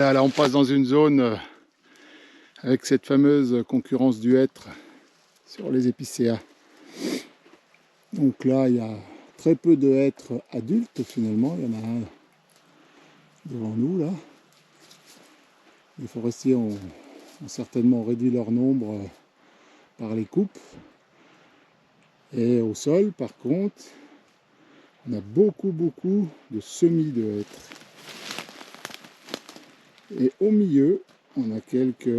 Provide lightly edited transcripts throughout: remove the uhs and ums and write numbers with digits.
Là, on passe dans une zone avec cette fameuse concurrence du hêtre sur les épicéas. Donc là, il y a très peu de hêtres adultes finalement. Il y en a un devant nous là. Les forestiers ont certainement réduit leur nombre par les coupes. Et au sol, par contre, on a beaucoup de semis de hêtres. Et au milieu, on a quelques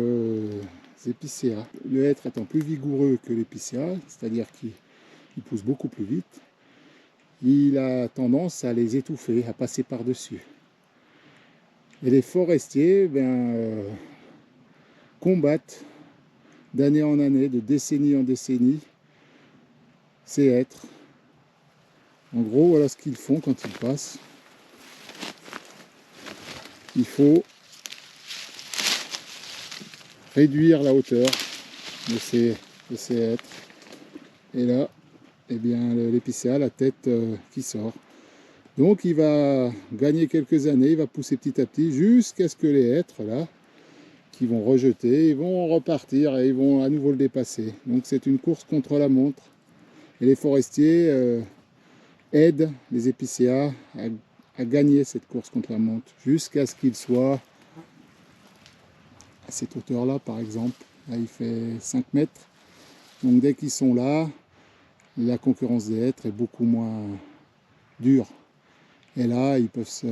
épicéas. Le hêtre étant plus vigoureux que l'épicéa, c'est-à-dire qu'il pousse beaucoup plus vite, il a tendance à les étouffer, à passer par-dessus. Et les forestiers combattent d'année en année, de décennie en décennie, ces hêtres. En gros, voilà ce qu'ils font quand ils passent. Il faut réduire la hauteur de ces hêtres. Et là, eh bien, l'épicéa a la tête qui sort. Donc il va gagner quelques années, il va pousser petit à petit jusqu'à ce que les hêtres là, qui vont rejeter, ils vont repartir et ils vont à nouveau le dépasser. Donc c'est une course contre la montre. Et les forestiers aident les épicéas à gagner cette course contre la montre jusqu'à ce qu'ils soient à cette hauteur-là par exemple. Là il fait 5 mètres. Donc dès qu'ils sont là, la concurrence des hêtres est beaucoup moins dure. Et là, ils peuvent se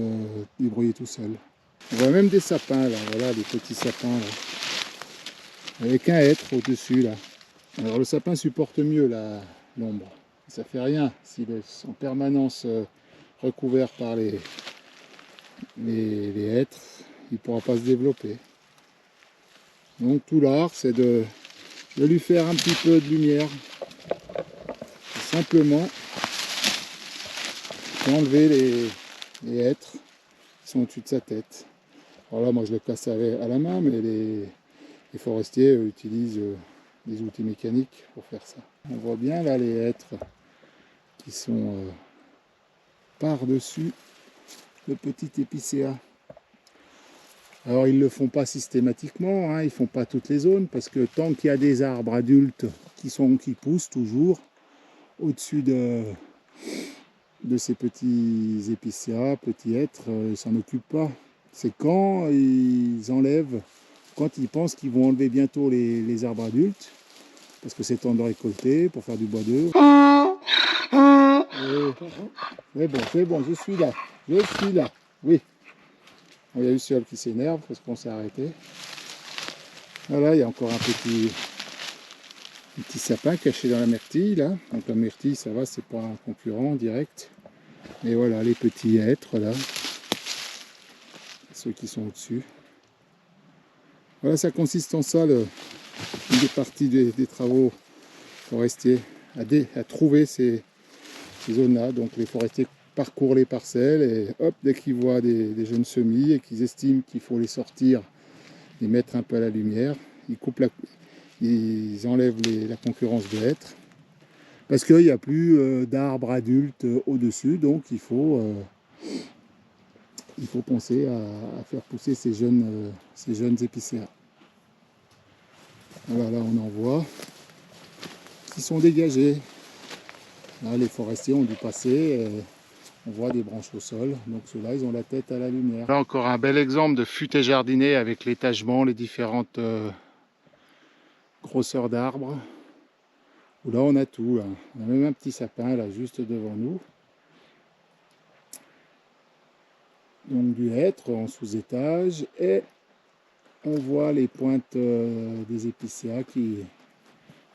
débrouiller tout seuls. On voit même des sapins là, voilà, des petits sapins là. Avec un hêtre au-dessus là. Alors le sapin supporte mieux l'ombre. Ça fait rien s'il est en permanence recouvert par les hêtres, il ne pourra pas se développer. Donc tout l'art, c'est de lui faire un petit peu de lumière. Simplement d'enlever les hêtres qui sont au-dessus de sa tête. Alors là, moi je le casse à la main, mais les forestiers utilisent des outils mécaniques pour faire ça. On voit bien là les hêtres qui sont par-dessus le petit épicéa. Alors ils ne le font pas systématiquement, hein, ils ne font pas toutes les zones, parce que tant qu'il y a des arbres adultes qui poussent toujours au-dessus de ces petits épicéas, petits hêtres, ils ne s'en occupent pas. C'est quand ils enlèvent, quand ils pensent qu'ils vont enlever bientôt les arbres adultes, parce que c'est temps de récolter pour faire du bois d'œuvre. C'est bon, je suis là, oui. Il y a Luciole qui s'énerve parce qu'on s'est arrêté. Voilà, il y a encore un petit sapin caché dans la myrtille là. Donc la myrtille, ça va, c'est pas un concurrent direct. Et voilà les petits hêtres là, ceux qui sont au-dessus. Voilà, ça consiste en ça, une des parties des travaux forestiers, à trouver ces zones-là. Donc les forestiers parcourent les parcelles et hop, dès qu'ils voient des jeunes semis et qu'ils estiment qu'il faut les sortir, les mettre un peu à la lumière, ils enlèvent la concurrence de hêtres. Parce qu'il n'y a plus d'arbres adultes au-dessus, donc il faut penser à faire pousser ces jeunes épicéas. Voilà, là on en voit qui sont dégagés. Là les forestiers ont dû passer, on voit des branches au sol, donc ceux-là ils ont la tête à la lumière. Là encore un bel exemple de futaie jardinée avec l'étagement, les différentes grosseurs d'arbres. Là on a tout, là. On a même un petit sapin là juste devant nous. Donc du hêtre en sous-étage et on voit les pointes des épicéas qui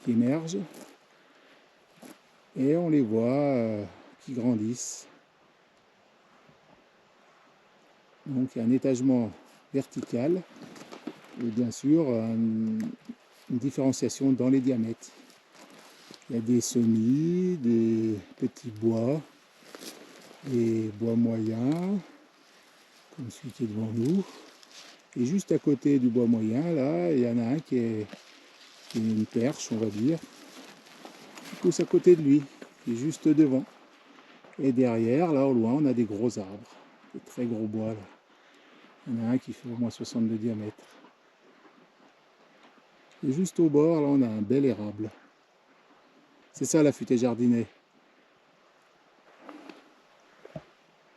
émergent et on les voit qui grandissent. Donc il y a un étagement vertical et bien sûr une différenciation dans les diamètres. Il y a des semis, des petits bois, des bois moyens, comme celui qui est devant nous. Et juste à côté du bois moyen, là, il y en a un qui est une perche, on va dire, qui pousse à côté de lui, qui est juste devant. Et derrière, là au loin, on a des gros arbres, des très gros bois là. Il y en a un qui fait au moins 60 de diamètre. Et juste au bord, là, on a un bel érable. C'est ça la futaie jardinée.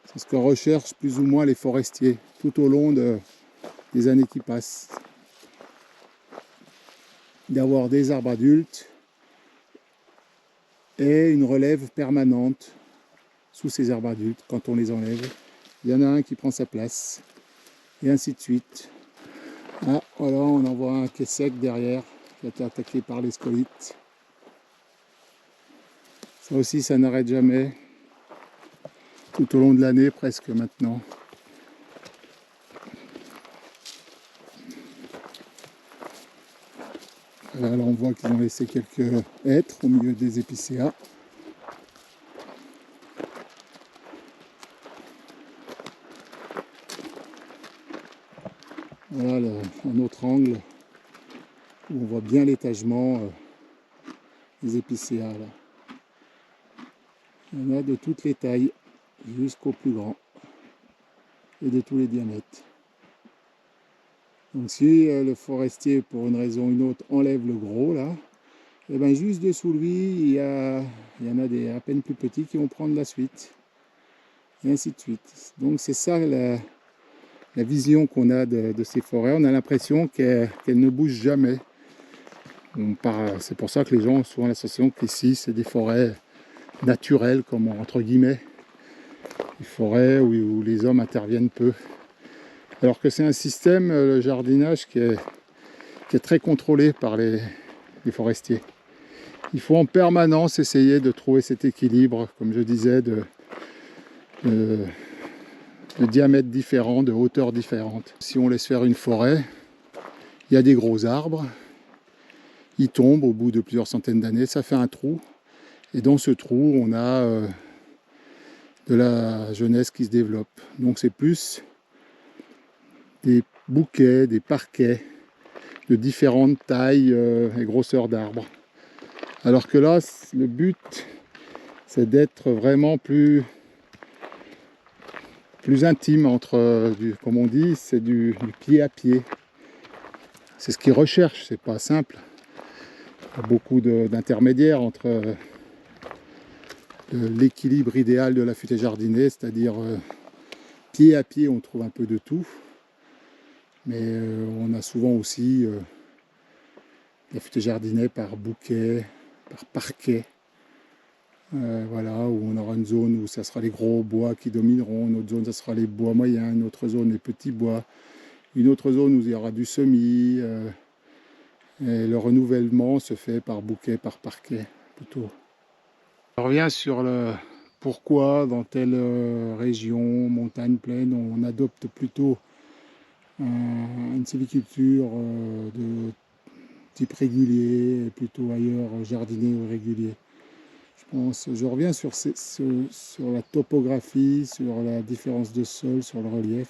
C'est ce que recherchent plus ou moins les forestiers tout au long des années qui passent. D'avoir des arbres adultes et une relève permanente sous ces arbres adultes quand on les enlève. Il y en a un qui prend sa place et ainsi de suite. Ah, voilà, on en voit un qui est sec derrière, qui a été attaqué par les scolytes. Ça aussi, ça n'arrête jamais, tout au long de l'année presque maintenant. Là, on voit qu'ils ont laissé quelques hêtres au milieu des épicéas. Voilà un autre angle où on voit bien l'étagement des épicéas. Là. Il y en a de toutes les tailles, jusqu'au plus grand, et de tous les diamètres. Donc si le forestier, pour une raison ou une autre, enlève le gros, là, et bien juste dessous lui, il y en a des à peine plus petits qui vont prendre la suite. Et ainsi de suite. Donc c'est ça la vision qu'on a de ces forêts. On a l'impression qu'elles ne bougent jamais. C'est pour ça que les gens ont souvent l'impression qu'ici, c'est des forêts naturelles, comme entre guillemets. Des forêts où les hommes interviennent peu. Alors que c'est un système, le jardinage, qui est très contrôlé par les forestiers. Il faut en permanence essayer de trouver cet équilibre, comme je disais, de diamètres différents, de hauteurs différentes. Si on laisse faire une forêt, il y a des gros arbres, ils tombent au bout de plusieurs centaines d'années, ça fait un trou, et dans ce trou, on a de la jeunesse qui se développe. Donc c'est plus des bouquets, des parquets de différentes tailles et grosseurs d'arbres. Alors que là, le but, c'est d'être vraiment plus intime entre, comme on dit, c'est du pied à pied. C'est ce qu'ils recherchent, c'est pas simple. Il y a beaucoup d'intermédiaires entre l'équilibre idéal de la futaie jardinée, c'est-à-dire pied à pied, on trouve un peu de tout. Mais on a souvent aussi la futaie jardinée par bouquet, par parquet. Voilà, où on aura une zone où ça sera les gros bois qui domineront, une autre zone ça sera les bois moyens, une autre zone les petits bois, une autre zone où il y aura du semis. Et le renouvellement se fait par bouquet, par parquet plutôt. Je reviens sur le pourquoi dans telle région, montagne, plaine, on adopte plutôt une sylviculture de type régulier et plutôt ailleurs jardinier ou régulier. Je reviens sur la topographie, sur la différence de sol, sur le relief.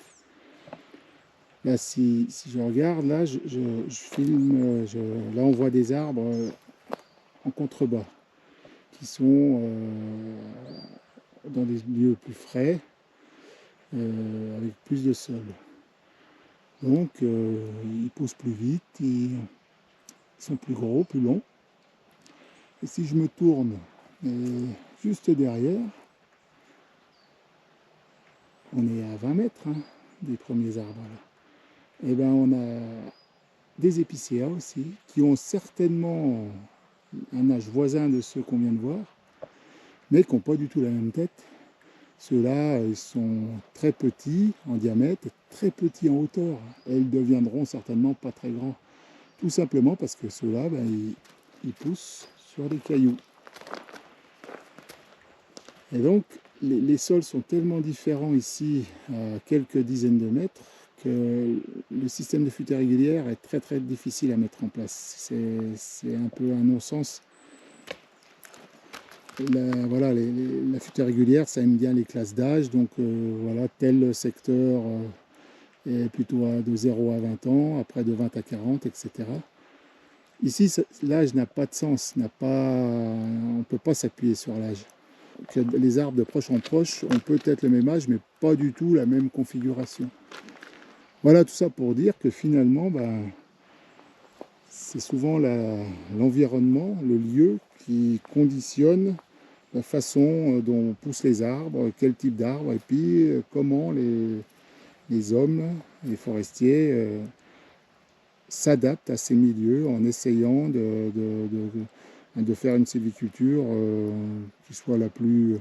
Là, si je regarde, là, je filme, là on voit des arbres en contrebas qui sont dans des lieux plus frais, avec plus de sol. Donc, ils poussent plus vite, ils sont plus gros, plus longs. Et si je me tourne juste derrière, on est à 20 mètres des premiers arbres. Là. Et ben on a des épicéas aussi, qui ont certainement un âge voisin de ceux qu'on vient de voir, mais qui n'ont pas du tout la même tête. Ceux-là, ils sont très petits en diamètre et très petits en hauteur. Et ils deviendront certainement pas très grands. Tout simplement parce que ceux-là, ils poussent sur des cailloux. Et donc, les sols sont tellement différents ici, à quelques dizaines de mètres, que le système de futaie régulière est très très difficile à mettre en place. C'est un peu un non-sens. Voilà, la futaie régulière, ça aime bien les classes d'âge, donc voilà, tel secteur est plutôt de 0 à 20 ans, après de 20 à 40, etc. Ici, l'âge n'a pas de sens, on ne peut pas s'appuyer sur l'âge. Les arbres de proche en proche ont peut-être le même âge, mais pas du tout la même configuration. Voilà tout ça pour dire que finalement, c'est souvent l'environnement, le lieu qui conditionne la façon dont poussent les arbres, quel type d'arbres, et puis comment les hommes, les forestiers, s'adaptent à ces milieux en essayant de faire une sylviculture qui soit la plus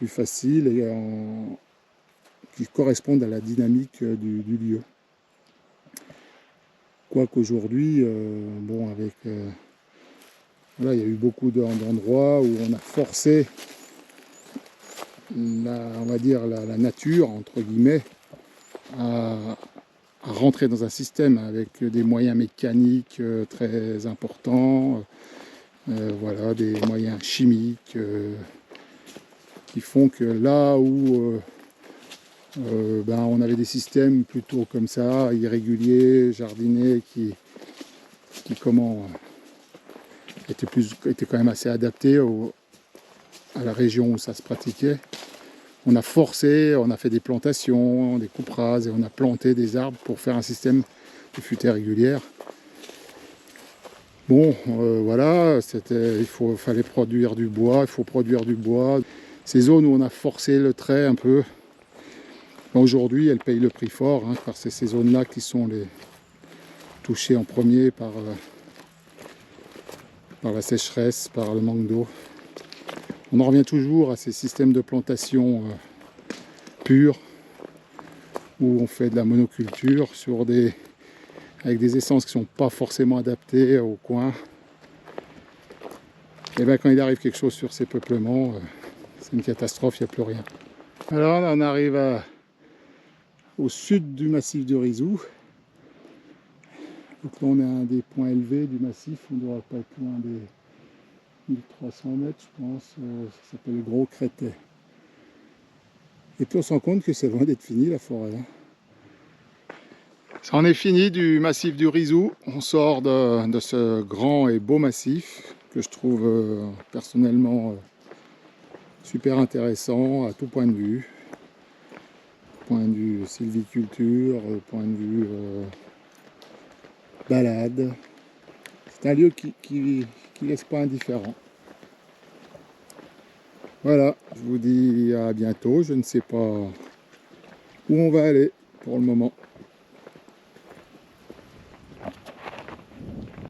facile et qui corresponde à la dynamique du lieu. Quoiqu'aujourd'hui, bon, voilà, il y a eu beaucoup d'endroits où on a forcé on va dire la nature, entre guillemets, à rentrer dans un système avec des moyens mécaniques très importants, voilà, des moyens chimiques qui font que là où on avait des systèmes plutôt comme ça, irréguliers, jardinés, qui étaient quand même assez adaptés à la région où ça se pratiquait. On a forcé, on a fait des plantations, des coupes rases, et on a planté des arbres pour faire un système de futaies régulières. Bon, voilà, fallait produire du bois, il faut produire du bois. Ces zones où on a forcé le trait un peu, aujourd'hui elles payent le prix fort, car c'est ces zones-là qui sont les touchées en premier par la sécheresse, par le manque d'eau. On en revient toujours à ces systèmes de plantation purs, où on fait de la monoculture avec des essences qui ne sont pas forcément adaptées au coin. Et bien quand il arrive quelque chose sur ces peuplements, c'est une catastrophe, il n'y a plus rien. Alors là, on arrive au sud du massif de Rizou. Donc là on est à un des points élevés du massif, on ne doit pas être loin des 1300 mètres je pense, ça s'appelle le Gros Crétet. Et puis on se rend compte que c'est loin d'être fini la forêt. Ça en est fini du massif du Rizou, on sort de ce grand et beau massif que je trouve personnellement super intéressant à tout point de vue. Point de vue sylviculture, point de vue balade. C'est un lieu qui laisse pas indifférent. Voilà, je vous dis à bientôt. Je ne sais pas où on va aller pour le moment.